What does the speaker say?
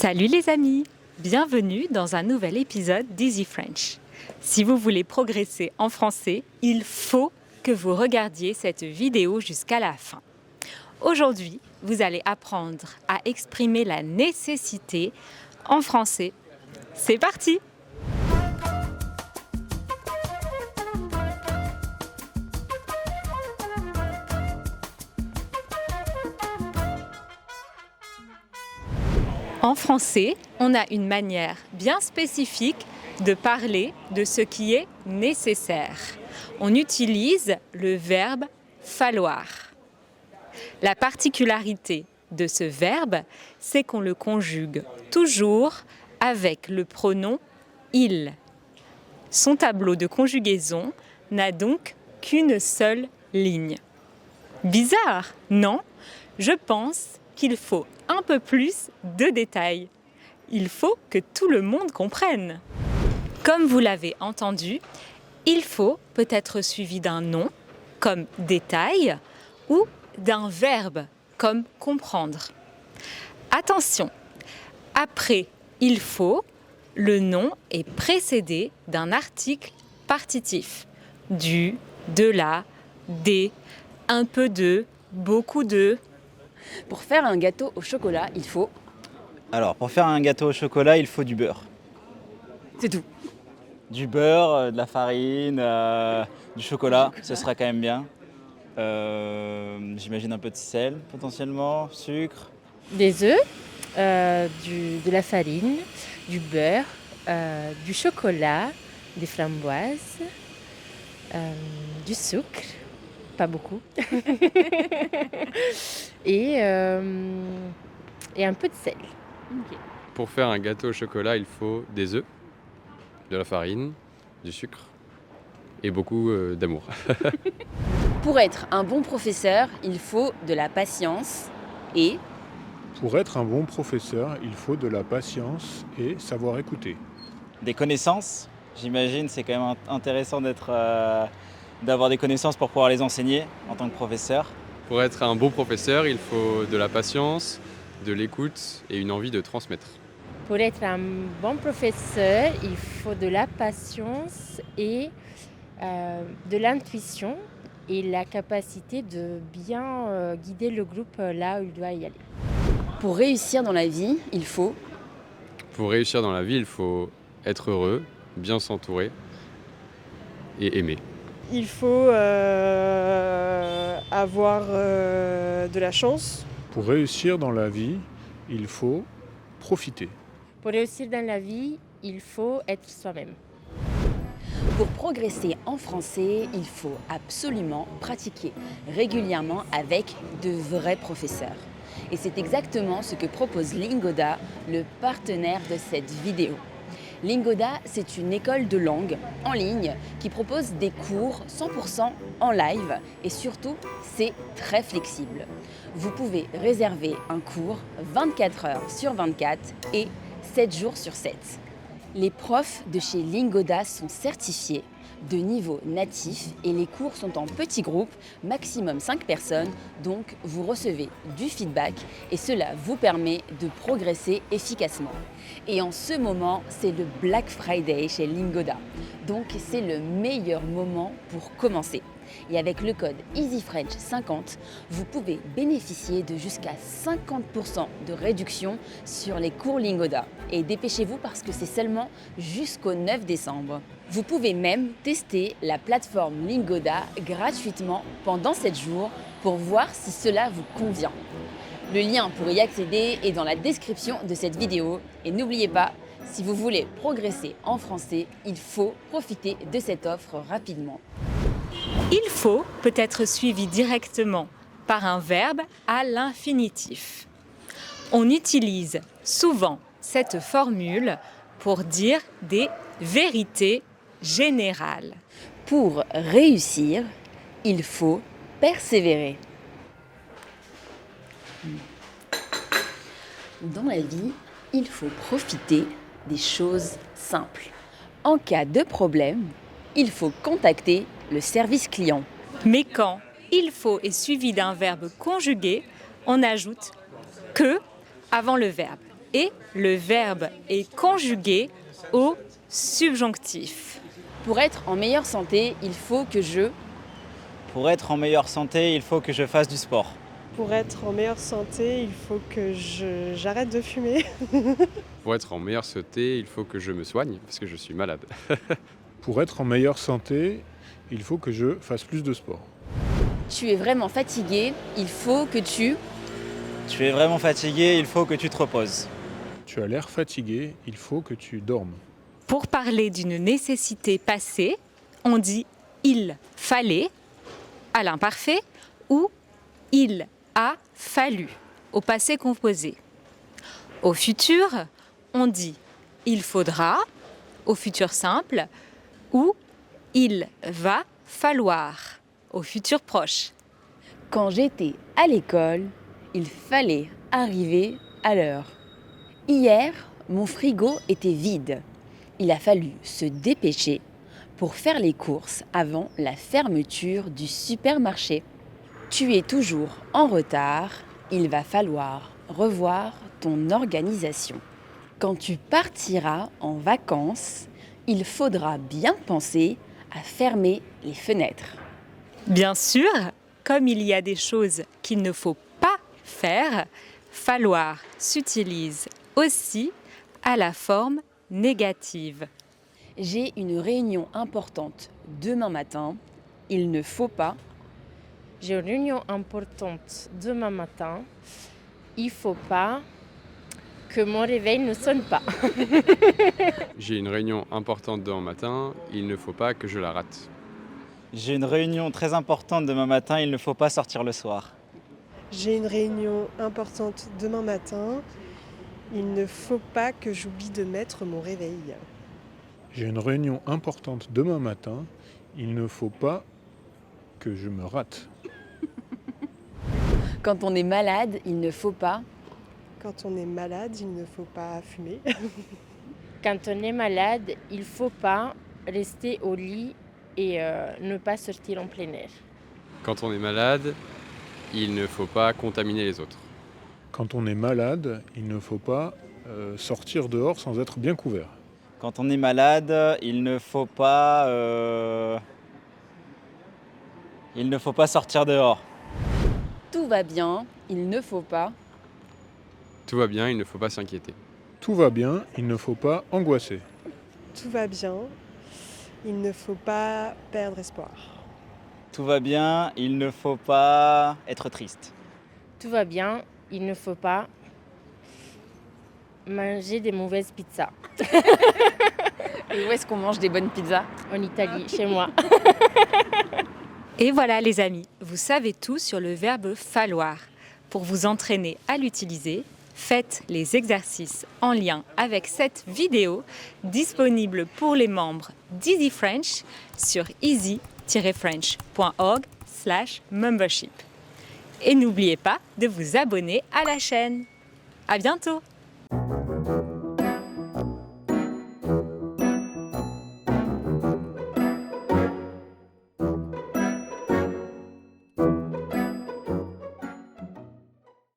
Salut les amis, bienvenue dans un nouvel épisode d'Easy French. Si vous voulez progresser en français, il faut que vous regardiez cette vidéo jusqu'à la fin. Aujourd'hui, vous allez apprendre à exprimer la nécessité en français. C'est parti! En français, on a une manière bien spécifique de parler de ce qui est nécessaire. On utilise le verbe falloir. La particularité de ce verbe, c'est qu'on le conjugue toujours avec le pronom il. Son tableau de conjugaison n'a donc qu'une seule ligne. Bizarre, non? Je pense qu'il faut un peu plus de détails. Il faut que tout le monde comprenne. Comme vous l'avez entendu, il faut peut être suivi d'un nom, comme détail, ou d'un verbe, comme comprendre. Attention, après il faut, le nom est précédé d'un article partitif. Du, de la, des, un peu de, beaucoup de. Pour faire un gâteau au chocolat, il faut... Alors, pour faire un gâteau au chocolat, il faut du beurre. C'est tout. Du beurre, de la farine, du chocolat, ce sera quand même bien. J'imagine un peu de sel, potentiellement, sucre. Des œufs, de la farine, du beurre, du chocolat, des framboises, du sucre, pas beaucoup, et un peu de sel. Okay. Pour faire un gâteau au chocolat, il faut des œufs, de la farine, du sucre et beaucoup d'amour. Pour être un bon professeur, il faut de la patience et... Pour être un bon professeur, il faut de la patience et savoir écouter. Des connaissances, j'imagine, c'est quand même intéressant d'avoir des connaissances pour pouvoir les enseigner en tant que professeur. Pour être un bon professeur, il faut de la patience, de l'écoute et une envie de transmettre. Pour être un bon professeur, il faut de la patience et de l'intuition et la capacité de bien guider le groupe là où il doit y aller. Pour réussir dans la vie, il faut... Pour réussir dans la vie, il faut être heureux, bien s'entourer et aimer. Il faut avoir de la chance. Pour réussir dans la vie, il faut profiter. Pour réussir dans la vie, il faut être soi-même. Pour progresser en français, il faut absolument pratiquer régulièrement avec de vrais professeurs. Et c'est exactement ce que propose Lingoda, le partenaire de cette vidéo. Lingoda, c'est une école de langue en ligne qui propose des cours 100% en live et surtout, c'est très flexible. Vous pouvez réserver un cours 24 heures sur 24 et 7 jours sur 7. Les profs de chez Lingoda sont certifiés de niveau natif et les cours sont en petits groupes, maximum 5 personnes, donc vous recevez du feedback et cela vous permet de progresser efficacement. Et en ce moment, c'est le Black Friday chez Lingoda, donc c'est le meilleur moment pour commencer. Et avec le code EasyFrench50, vous pouvez bénéficier de jusqu'à 50% de réduction sur les cours Lingoda. Et dépêchez-vous parce que c'est seulement jusqu'au 9 décembre. Vous pouvez même tester la plateforme Lingoda gratuitement pendant 7 jours pour voir si cela vous convient. Le lien pour y accéder est dans la description de cette vidéo. Et n'oubliez pas, si vous voulez progresser en français, il faut profiter de cette offre rapidement. Il faut peut être suivi directement par un verbe à l'infinitif. On utilise souvent cette formule pour dire des vérités générales. Pour réussir, il faut persévérer. Dans la vie, il faut profiter des choses simples. En cas de problème, il faut contacter le service client. Mais quand il faut est suivi d'un verbe conjugué, on ajoute que avant le verbe. et le verbe est conjugué au subjonctif. Pour être en meilleure santé, il faut que je... Pour être en meilleure santé, il faut que je fasse du sport. Pour être en meilleure santé, il faut que j'arrête de fumer. Pour être en meilleure santé, il faut que je me soigne parce que je suis malade. Pour être en meilleure santé, il faut que je fasse plus de sport. Tu es vraiment fatigué, il faut que tu... Tu es vraiment fatigué, il faut que tu te reposes. Tu as l'air fatigué, il faut que tu dormes. Pour parler d'une nécessité passée, on dit « il fallait » à l'imparfait ou « il a fallu » au passé composé. Au futur, on dit « il faudra » au futur simple ou « il va falloir » au futur proche. Quand j'étais à l'école, il fallait arriver à l'heure. Hier, mon frigo était vide. Il a fallu se dépêcher pour faire les courses avant la fermeture du supermarché. Tu es toujours en retard, il va falloir revoir ton organisation. Quand tu partiras en vacances, il faudra bien penser à fermer les fenêtres. Bien sûr, comme il y a des choses qu'il ne faut pas faire, falloir s'utilise aussi à la forme négative. J'ai une réunion importante demain matin, il ne faut pas... J'ai une réunion importante demain matin. Il ne faut pas que mon réveil ne sonne pas. J'ai une réunion importante demain matin, il ne faut pas que je la rate. J'ai une réunion très importante demain matin, il ne faut pas sortir le soir. J'ai une réunion importante demain matin. Il ne faut pas que j'oublie de mettre mon réveil. J'ai une réunion importante demain matin, il ne faut pas que je me rate. Quand on est malade, il ne faut pas... Quand on est malade, il ne faut pas fumer. Quand on est malade, il ne faut pas rester au lit et ne pas sortir en plein air. Quand on est malade, il ne faut pas contaminer les autres. Quand on est malade, il ne faut pas sortir dehors sans être bien couvert. Quand on est malade, il ne faut pas sortir dehors. Tout va bien, il ne faut pas... Tout va bien, il ne faut pas s'inquiéter. Tout va bien, il ne faut pas angoisser. Tout va bien. Il ne faut pas perdre espoir. Tout va bien, il ne faut pas être triste. Tout va bien, il ne faut pas manger des mauvaises pizzas. Et où est-ce qu'on mange des bonnes pizzas? En Italie, chez moi. Et voilà les amis, vous savez tout sur le verbe falloir. Pour vous entraîner à l'utiliser, faites les exercices en lien avec cette vidéo disponible pour les membres d'Easy French sur easy-french.org/membership. Et n'oubliez pas de vous abonner à la chaîne. À bientôt!